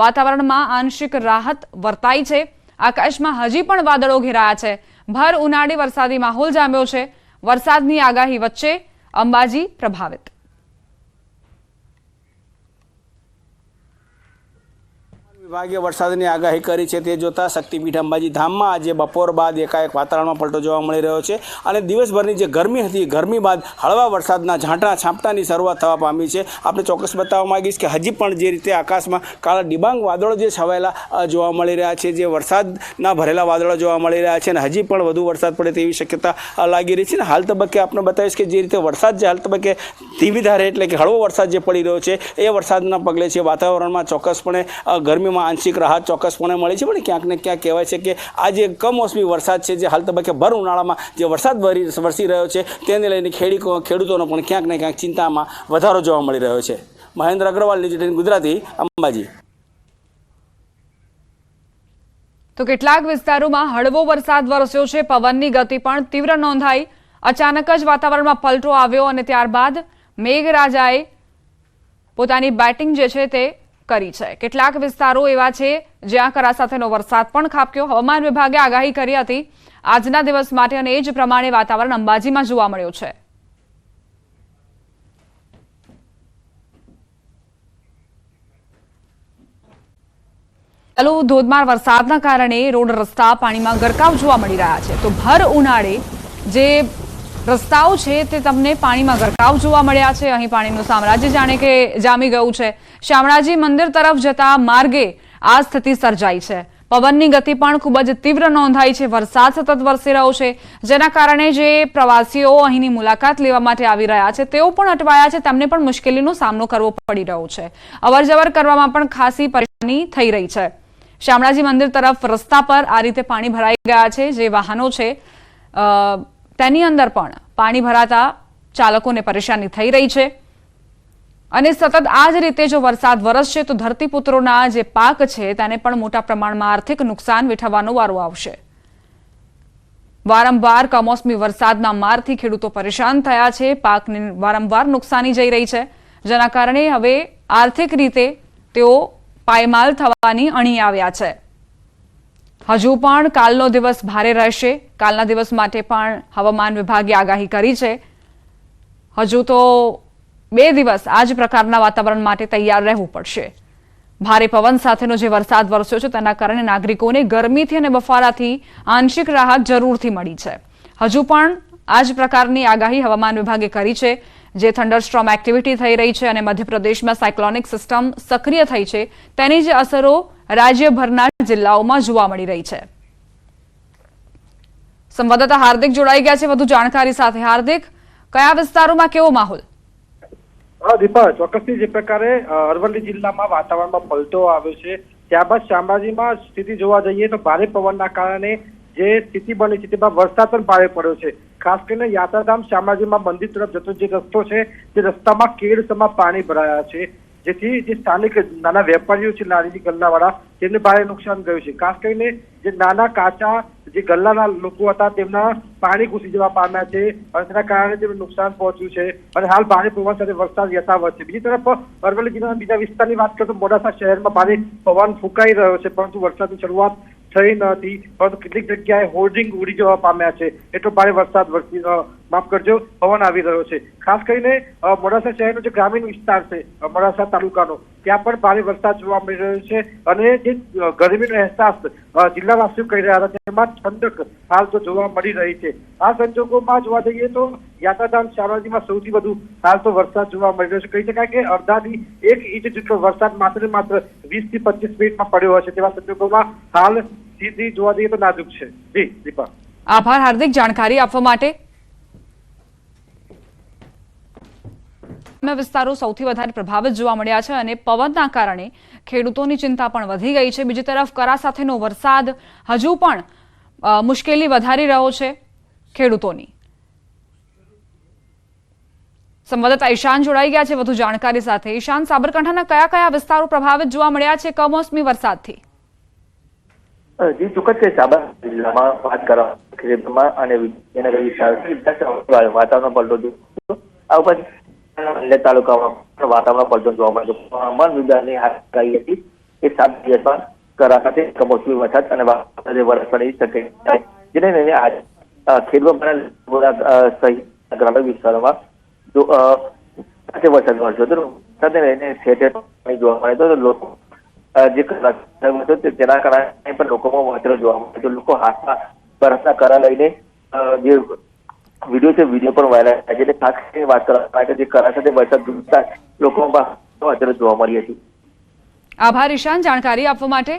વાતાવરણમાં આંશિક રાહત વર્તાઈ છે। આકાશમાં હજી પણ વાદળો ઘેરાયા છે। ભર ઉનાળે વરસાદી માહોલ જામ્યો છે। વરસાદની આગાહી વચ્ચે અંબાજી પ્રભાવિત। વિભાગે વરસાદની આગાહી કરી છે તે જોતા શક્તિપીઠ અંબાજી ધામમાં આજે બપોર બાદ એકાએક વાતાવરણમાં પલટો જોવા મળી રહ્યો છે અને દિવસભરની જે ગરમી હતી ગરમી બાદ હળવા વરસાદના ઝાંટા છાંપટાની શરૂઆત થવા પામી છે। આપણે ચોક્કસ બતાવવા માંગીશ કે હજી પણ જે રીતે આકાશમાં કાળા ડિબાંગ વાદળો જે છવાયેલા જોવા મળી રહ્યા છે, જે વરસાદના ભરેલા વાદળો જોવા મળી રહ્યા છે અને હજી પણ વધુ વરસાદ પડે તેવી શક્યતા લાગી રહી છે। અને હાલ તબક્કે આપણે બતાવીશ કે જે રીતે વરસાદ જે હાલ તબક્કે ધીમી ધારે એટલે કે હળવો વરસાદ જે પડી રહ્યો છે એ વરસાદના પગલે છે વાતાવરણમાં ચોક્કસપણે ગરમી આંશિક રાહત ચોક્કસપણે મળી છે, પણ ક્યાંક ને ક્યાંક કહેવાય છે કે આ જે કમોસમી વરસાદ છે જે હાલ તબક્કે ભર ઉનાળામાં જે વરસાદ વરસી રહ્યો છે તેને લઈને ખેડૂતોનો પણ ક્યાંક ને ક્યાંક ચિંતામાં વધારો જોવા મળી રહ્યો છે। મહેન્દ્ર અગ્રવાલ, ન્યૂઝ 18 ગુજરાતી, અંબાજી। તો કેટલાક વિસ્તારોમાં હળવો વરસાદ વરસ્યો છે। પવનની ગતિ પણ તીવ્ર નોંધાઈ। અચાનક જ વાતાવરણમાં પલટો આવ્યો અને ત્યારબાદ મેઘરાજાએ પોતાની બેટિંગ જે છે તે કરી છે। કેટલાક વિસ્તારો એવા છે જ્યાં કરા સાથેનો વરસાદ પણ ખાબક્યો। હવામાન વિભાગે આગાહી કરી હતી આજના દિવસ માટે અને એ જ પ્રમાણે વાતાવરણ અંબાજીમાં જોવા મળ્યું છે। ચાલુ ધોધમાર વરસાદના કારણે રોડ રસ્તા પાણીમાં ગરકાવ જોવા મળી રહ્યા છે। તો ભર ઉનાળે જે રસ્તાઓ છે તે તમને પાણીમાં ગરકાવ જોવા મળ્યા છે। અહીં પાણીનું સામ્રાજ્ય જાણે કે જામી ગયું છે। શામળાજી મંદિર તરફ જતા માર્ગે આ સ્થિતિ સર્જાઈ છે। પવનની ગતિ પણ ખૂબ જ તીવ્ર નોંધાઈ છે। વરસાદ સતત વરસી રહ્યો છે જેના કારણે જે પ્રવાસીઓ અહીંની મુલાકાત લેવા માટે આવી રહ્યા છે તેઓ પણ અટવાયા છે। તેમને પણ મુશ્કેલીનો સામનો કરવો પડી રહ્યો છે। અવરજવર કરવામાં પણ ખાસી પરેશાની થઈ રહી છે। શામળાજી મંદિર તરફ રસ્તા પર આ રીતે પાણી ભરાઈ ગયા છે। જે વાહનો છે તેની અંદર પણ પાણી ભરાતા ચાલકોને પરેશાની થઈ રહી છે અને સતત આ જ રીતે જો વરસાદ વરસશે તો ધરતીપુત્રોના જે પાક છે તેને પણ મોટા પ્રમાણમાં આર્થિક નુકસાન વેઠવવાનો વારો આવશે। વારંવાર કમોસમી વરસાદના મારથી ખેડૂતો પરેશાન થયા છે। પાકને વારંવાર નુકસાની જઈ રહી છે જેના કારણે હવે આર્થિક રીતે તેઓ પાયમાલ થવાની અણી આવ્યા છે। હજુ પણ કાલનો દિવસ ભારે રહેશે। કાલના દિવસ માટે પણ હવામાન વિભાગે આગાહી કરી છે। હજુ તો 2 દિવસ આ જ પ્રકારના વાતાવરણ માટે તૈયાર રહેવું પડશે। ભારે પવન સાથેનો જે વરસાદ વરસ્યો છે તેના કારણે નાગરિકોને ગરમીથી અને બફારાથી આંશિક રાહત જરૂરથી મળી છે। હજુ પણ આ જ પ્રકારની આગાહી હવામાન વિભાગે કરી છે। જે થંડરસ્ટ્રોમ એક્ટિવિટી થઈ રહી છે અને મધ્યપ્રદેશમાં સાયક્લોનિક સિસ્ટમ સક્રિય થઈ છે તેની જે અસરો રાજ્યભરના જિલ્લાઓમાં જોવા મળી રહી છે। સંવાદદાતા હાર્દિક જોડાઈ ગયા છે વધુ જાણકારી સાથે। હાર્દિક, કયા વિસ્તારોમાં કેવો માહોલ? દીપા, ચોક્કસથી જે પ્રકારે અરવલ્લી જિલ્લામાં વાતાવરણમાં પલટો આવ્યો છે ત્યારબાદ શામળાજીમાં સ્થિતિ જોવા જઈએ તો ભારે પવનના કારણે જે સ્થિતિ બની છે તેમાં વરસાદ પણ ભારે પડ્યો છે। ખાસ કરીને યાત્રાધામ શામળાજીમાં મંદિર તરફ જતો જે રસ્તો છે તે રસ્તામાં કેડસમાં પાણી ભરાયા છે જેથી જે સ્થાનિક નાના વેપારીઓ છે લારીની ગલ્લાવાળા તેમને ભારે નુકસાન ગયું છે। ખાસ કરીને જે નાના કાચા જે ગલ્લાના લોકો હતા તેમના પાણી ઘૂસી જવા પામ્યા છે અને તેના કારણે તેમને નુકસાન પહોંચ્યું છે અને હાલ ભારે પવન સાથે વરસાદ યથાવત છે। બીજી તરફ અરવલ્લી જિલ્લાના બીજા વિસ્તારની વાત કરીએ તો મોડાસા શહેરમાં ભારે પવન ફૂંકાઈ રહ્યો છે પરંતુ વરસાદની શરૂઆત થઈ નથી, પરંતુ કેટલીક જગ્યાએ હોર્ડિંગ ઉડી જવા પામ્યા છે। એટલો ભારે વરસાદ પવન આવી રહ્યો છે। ખાસ કરીને મોડાસા શહેરનો જે ગ્રામીણ વિસ્તાર છે મોડાસા તાલુકાનો ત્યાં પણ ભારે વરસાદ જોવા મળી રહ્યો છે અને જે ગરમીનો અહેસાસ જિલ્લાવાસીઓ કરી રહ્યા હતા તેમાં ઠંડક હાલ તો જોવા મળી રહી છે। આ સંજોગોમાં જોવા જઈએ તો યાત્રાધામ શામળાજીમાં સૌથી વધુ હાલ તો વરસાદ જોવા મળી રહ્યો છે। કહી શકાય કે અડધાથી 1 ઇંચ જેટલો વરસાદ માત્ર 20 થી 25 મિનિટમાં પડ્યો હશે તેવા સંજોગોમાં હાલ સ્થિતિ જોવા જઈએ તો નાજુક છે। જી દીપા, આભાર હાર્દિક જાણકારી આપવા માટે। વિસ્તારો સૌથી વધારે પ્રભાવિત જોવા મળ્યા છે અને પવનના કારણે ખેડૂતોની ચિંતા પણ વધી ગઈ છે। બીજી તરફ કરા સાથેનો વરસાદ હજુ પણ મુશ્કેલી વધારી રહ્યો છે ખેડૂતોની। સંવાદદાતા ઈશાન જોડાઈ ગયા છે વધુ જાણકારી સાથે। ઈશાન, સાબરકાંઠાના કયા કયા વિસ્તારો પ્રભાવિત જોવા મળ્યા છે કમોસમી વરસાદથી? જી ચોક્કસ છે। સાબરકાંઠા જિલ્લામાં વાત કરવા અને વિજયનગર વિસ્તાર વાતાવરણ પલટો આ ઉપરાંત અન્ય તાલુકામાં વાતાવરણ પલટો જોવા મળ્યો। હવામાન વિભાગની આગાહી હતી એ 7 દિવસમાં કરા સાથે કમોસમી વરસાદ અને વાવાઝોડું વરસવાની શક્યતા છે, જેને લઈને આજે ખેડૂતો સહિત ગ્રામ્ય વિસ્તારોમાં જો વરસાદ વરસ્યો હતો, વરસાદને લઈને ઠેર પાણી જોવા મળે તો લોકો જે તેના કારણે પણ લોકોમાં વાંચરો જોવા મળે તો લોકો હાથમાં બરફના કરા લઈને જે વિડીયો છે વિડીયો પણ વાયરલ થાય છે, એટલે ખાસ કરીને વાત કરવા માટે જે કરા સાથે વરસાદ ધૂમતા લોકોમાં વાંચરો જોવા મળી હતી. આભાર ઈશાન જાણકારી આપવા માટે.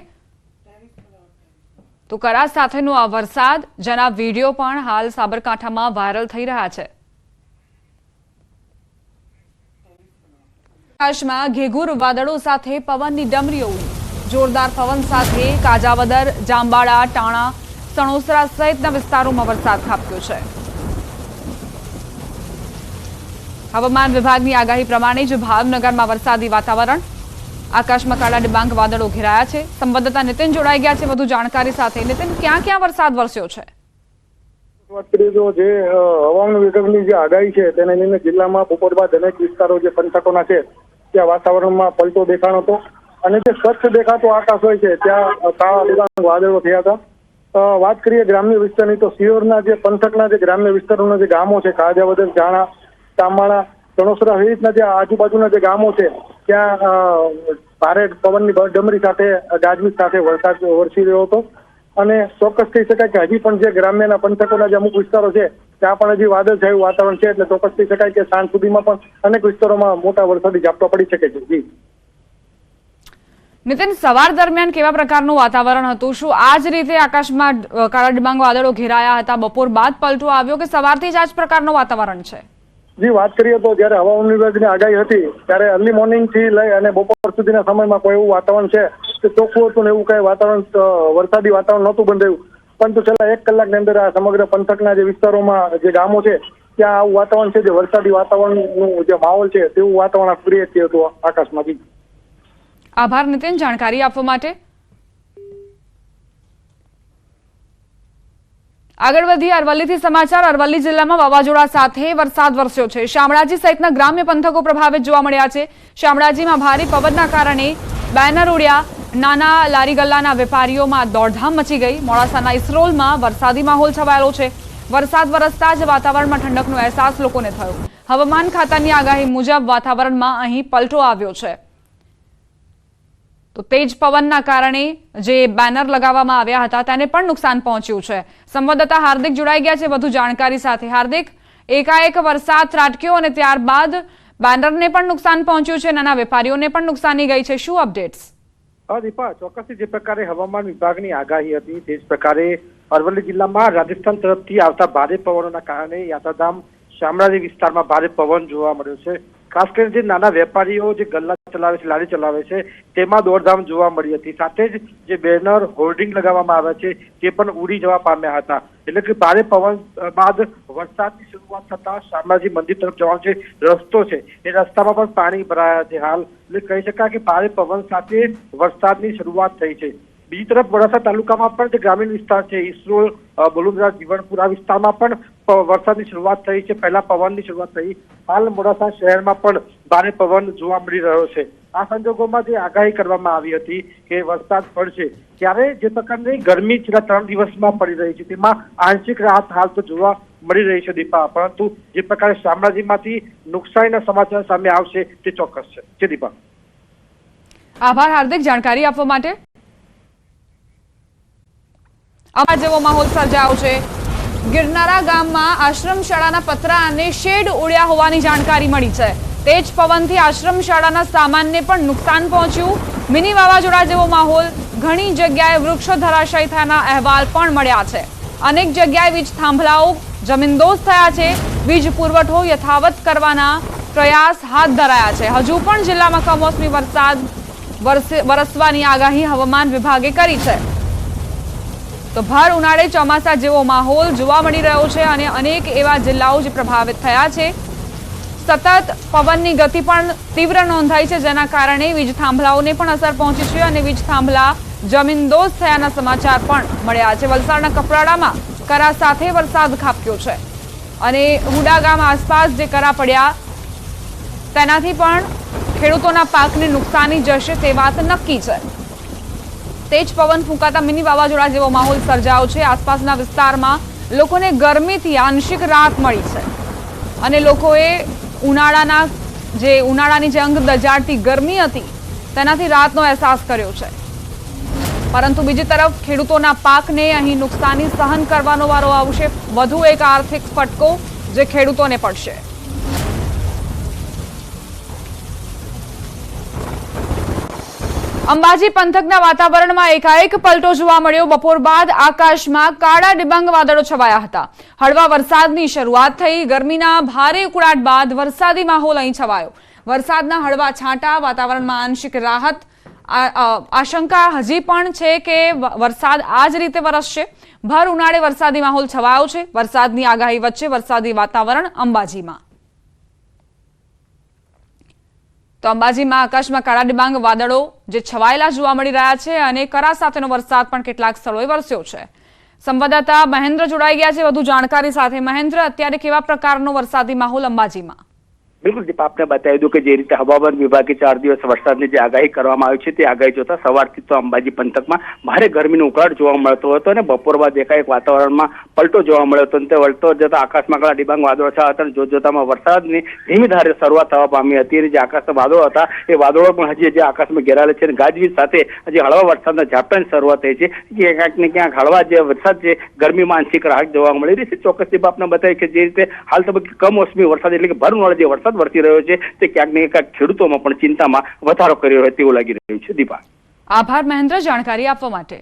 તો કરા સાથેનો આ વરસાદ જેના વિડીયો પણ હાલ સાબરકાંઠામાં વાયરલ થઈ રહ્યા છે. આકાશમાં ઘેઘુર વાદળો સાથે પવનની ડમરીઓ ઉડી. જોરદાર પવન સાથે કાજાવદર, જાંબાળા, ટાણા, સણોસરા સહિતના વિસ્તારોમાં વરસાદ ખાબક્યો છે. હવામાન વિભાગની આગાહી પ્રમાણે જ ભાવનગરમાં વરસાદી વાતાવરણ. આકાશમાં કાળા ડિબાંગ વાદળો ઘેરાયા છે. સંવાદદાતા નીતિન જોડાઈ ગયા છે વધુ જાણકારી સાથે. નીતિન, ક્યાં ક્યાં વરસાદ વરસ્યો છે? વાત કરીએ તો જે હવામાન વિભાગની જે આગાહી છે તેને લઈને જિલ્લામાં બપોર બાદ અનેક વિસ્તારો જે પંથકોના છે ત્યાં વાતાવરણમાં પલટો દેખાણો હતો અને જે સ્વચ્છ દેખાતો આકાશ હોય છે ત્યાં કાળા ડિબાંગ વાદળો થયા હતા. વાત કરીએ ગ્રામ્ય વિસ્તારની તો સિયોરના જે પંથકના જે ગ્રામ્ય વિસ્તારોના જે ગામો છે કાજાવદર, જાણા, તામાળા, સણોસરા સહિતના જે આજુબાજુના જે ગામો છે ત્યાં ભારે પવનની ડમરી સાથે ગાજવીજ સાથે વરસાદ વરસી રહ્યો હતો અને ચોક્કસ કહી શકાય કે હજી પણ જે ગ્રામ્યના પંથકોના જે અમુક વિસ્તારો છે ત્યાં પણ હજી વાદળછાયું વાતાવરણ છે, એટલે ચોક્કસ કહી શકાય કે સાંજ સુધીમાં પણ અનેક વિસ્તારોમાં મોટા વરસાદી ઝાપટા પડી શકે છે. જી નીતિન, સવાર દરમિયાન કેવા પ્રકારનું વાતાવરણ હતું? શું આ જ રીતે આકાશમાં કાળા ડિબાંગ વાદળો ઘેરાયા હતા? બપોર બાદ પલટો આવ્યો કે સવારથી જ આ જ પ્રકારનું વાતાવરણ છે? જી વાત કરીએ તો જયારે હવામાન વિભાગની આગાહી હતી ત્યારે અર્લી મોર્નિંગ થી લઈ અને બપોર સુધીના સમયમાં કોઈ એવું વાતાવરણ છે કે ચોખ્ખું હતું ને એવું કઈ વાતાવરણ વરસાદી વાતાવરણ નહોતું બંધાયું, પરંતુ છેલ્લા 1 કલાકની અંદર આ સમગ્ર પંથકના જે વિસ્તારોમાં જે ગામો છે ત્યાં આવું વાતાવરણ છે, જે વરસાદી વાતાવરણનું જે માહોલ છે તેવું વાતાવરણ ક્રિએટ થયું હતું આકાશમાંથી. આભાર નીતિન જાણકારી આપવા માટે. આગળ વધી અરવલ્લીથી સમાચાર. અરવલ્લી જિલ્લામાં વાવાઝોડા સાથે વરસાદ વરસ્યો છે. શામળાજી સહિતના ગ્રામ્ય પંથકો પ્રભાવિત જોવા મળ્યા છે. શામળાજીમાં ભારે પવનના કારણે બેનર ઉડ્યા. નાના લારી ગલ્લાના વેપારીઓમાં દોડધામ મચી ગઈ. મોડાસાના ઇસરોલમાં વરસાદી માહોલ છવાયેલો છે. વરસાદ વરસતા જ વાતાવરણમાં ઠંડકનો અહેસાસ લોકોને થયો. હવામાન ખાતાની આગાહી મુજબ વાતાવરણમાં અહીં પલટો આવ્યો છે. તો તેજ પવનના કારણે જે બેનર લગાવવામાં આવ્યા હતા તેને પણ નુકસાન પહોંચ્યું છે. સંવાદદાતા હાર્દિક જોડાઈ ગયા છે વધુ જાણકારી સાથે. હાર્દિક, એકાએક વરસાદ ત્રાટક્યો અને ત્યારબાદ બેનરને પણ નુકસાન પહોંચ્યું છે, નાના વેપારીઓને પણ નુકસાની ગઈ છે. શું અપડેટ્સ? દીપા, ચોક્કસથી જે પ્રકારે હવામાન વિભાગની આગાહી હતી તે જ પ્રકારે અરવલ્લી જિલ્લામાં રાજસ્થાન તરફથી આવતા ભારે પવનોના કારણે યાત્રાધામ શામળાજી વિસ્તારમાં ભારે પવન જોવા મળ્યો છે. ખાસ કરીને જે નાના વેપારીઓ જે ગલ્લા ચલાવે છે, લારી ચલાવે છે તેમાં દોડધામ જોવા મળી હતી. સાથે જ જે બેનર હોર્ડિંગ લગાવવામાં આવ્યા છે તે પણ ઉડી જવા પામ્યા હતા. એટલે કે ભારે પવન બાદ વરસાદની શરૂઆત થતા શામળાજી મંદિર તરફ જવાનો જે રસ્તો છે એ રસ્તામાં પણ પાણી ભરાયા છે હાલ. એટલે કહી શકાય કે ભારે પવન સાથે વરસાદની શરૂઆત થઈ છે. બીજી તરફ મોડાસા તાલુકામાં પણ જે ગ્રામીણ વિસ્તાર છે ઇસરોલ, બલુંદ્રા, જીવણપુર આ વિસ્તારમાં પણ વરસાદની શરૂઆત થઈ છે. પહેલા પવનની શરૂઆત થઈ. હાલ મોડાસા શહેરમાં પણ ભારે પવન જોવા મળી રહ્યો છે. આ સંજોગોમાં જે આગાહી કરવામાં આવી હતી કે વરસાદ પડશે ત્યારે જે પ્રકારની ગરમી છેલ્લા 3 દિવસમાં પડી રહી છે તેમાં આંશિક રાહત હાલ તો જોવા મળી રહી છે દીપા. પરંતુ જે પ્રકારે શામળાજીમાંથી નુકસાનીના સમાચાર સામે આવશે તે ચોક્કસ છે. દીપા, આભાર હાર્દિક જાણકારી આપવા માટે. આવા જેવો માહોલ સર્જાયો છે. ગિરનારા ગામમાં આશ્રમ શાળાના પતરા અને શેડ ઉડ્યા હોવાની જાણકારી મળી છે. તેજ પવનથી આશ્રમ શાળાના સામાનને પણ નુકસાન પહોંચ્યું. મિની વાવાઝોડા જેવો માહોલ. ઘણી જગ્યાએ વૃક્ષો ધરાશાયી થયાના અહેવાલ પણ મળ્યા છે. અનેક જગ્યાએ વીજ થાંભલાઓ જમીનદોસ્ત થયા છે. વીજ પુરવઠો યથાવત કરવાના પ્રયાસ હાથ ધરાયા છે. હજુ પણ જિલ્લામાં કમોસમી વરસાદ વરસવાની આગાહી હવામાન વિભાગે કરી છે. તો ભર ઉનાળે ચોમાસા જેવો માહોલ જોવા મળી રહ્યો છે અને અનેક એવા જિલ્લાઓ જે પ્રભાવિત થયા છે. સતત પવનની ગતિ પણ તીવ્ર નોંધાઈ છે, જેના કારણે વીજ થાંભલાઓને પણ અસર પહોંચી છે અને વીજ થાંભલા જમીનદોસ્ત થયાના સમાચાર પણ મળ્યા છે. વલસાડના કપરાડામાં કરા સાથે વરસાદ ખાબક્યો છે અને હુડા ગામ આસપાસ જે કરા પડ્યા તેનાથી પણ ખેડૂતોના પાકને નુકસાની જશે તે વાત નક્કી છે. તેજ પવન ફૂંકાતા મિની વાવાઝોડા જેવો માહોલ સર્જાયો છે। આસપાસના વિસ્તારમાં લોકોને ગરમીથી આંશિક રાહત મળી છે અને લોકોએ ઉનાળાની જે અંગ દજાડતી ગરમી હતી તેનાથી રાહતનો અહેસાસ કર્યો છે। પરંતુ બીજી તરફ ખેડૂતોના પાકને અહીં નુકસાની સહન કરવાનો વારો આવશે। વધુ એક આર્થિક ફટકો જે ખેડૂતોને પડશે। અંબાજી પંથકના વાતાવરણમાં એકાએક પલટો જોવા મળ્યો। બપોર બાદ આકાશમાં કાળા ડિબાંગ વાદળો છવાયા હતા। હળવા વરસાદની શરૂઆત થઈ। ગરમીના ભારે ઉકળાટ બાદ વરસાદી માહોલ અહીં છવાયો। વરસાદના હળવા છાંટા, વાતાવરણમાં આંશિક રાહત। આશંકા હજી પણ છે કે વરસાદ આ જ રીતે વરસશે। ભર ઉનાળે વરસાદી માહોલ છવાયો છે। વરસાદની આગાહી વચ્ચે વરસાદી વાતાવરણ અંબાજીમાં। તો અંબાજીમાં આકાશમાં કાળા ડિબાંગ વાદળો જે છવાયેલા જોવા મળી રહ્યા છે અને કરા સાથેનો વરસાદ પણ કેટલાક સ્થળોએ વરસ્યો છે। સંવાદદાતા મહેન્દ્ર જોડાઈ ગયા છે વધુ જાણકારી સાથે। મહેન્દ્ર, અત્યારે કેવા પ્રકારનો વરસાદી માહોલ અંબાજીમાં? બિલકુલ દીપ, આપને બતાવી દઉં કે જે રીતે હવામાન વિભાગે 4 દિવસ વરસાદની જે આગાહી કરવામાં આવી છે તે આગાહી જોતા સવારથી તો અંબાજી પંથકમાં ભારે ગરમીનો ઉકળાટ જોવા મળતો હતો અને બપોર બાદ એકાએક વાતાવરણમાં પલટો જોવા મળ્યો હતો અને તે વળતો જતા આકાશમાં કાળા ડિબાંગ વાદળો છવાયા હતા। જોતજોતામાં વરસાદની ધીમી ધારે શરૂઆત થવા પામી હતી અને જે આકાશના વાદળો હતા એ વાદળો પણ હજી જે આકાશમાં ઘેરાયેલા છે અને ગાજવીજ સાથે હજી હળવા વરસાદના ઝાપટાની શરૂઆત થઈ છે કે ક્યાંક ને ક્યાંક હળવા જે વરસાદ છે ગરમીમાં આંશિક રાહત જોવા મળી રહી છે। ચોક્કસ દીપ, આપને બતાવી કે જે રીતે હાલ તબક્કે કમોસમી વરસાદ એટલે કે ભર ઉનાળે જે વરસાદ વરસી રહ્યો છે તે ક્યાંક ને ક્યાંક ખેડૂતોમાં પણ ચિંતામાં વધારો કર્યો હોય તેવું લાગી રહ્યું છે। દીપા, આભાર મહેન્દ્ર જાણકારી આપવા માટે।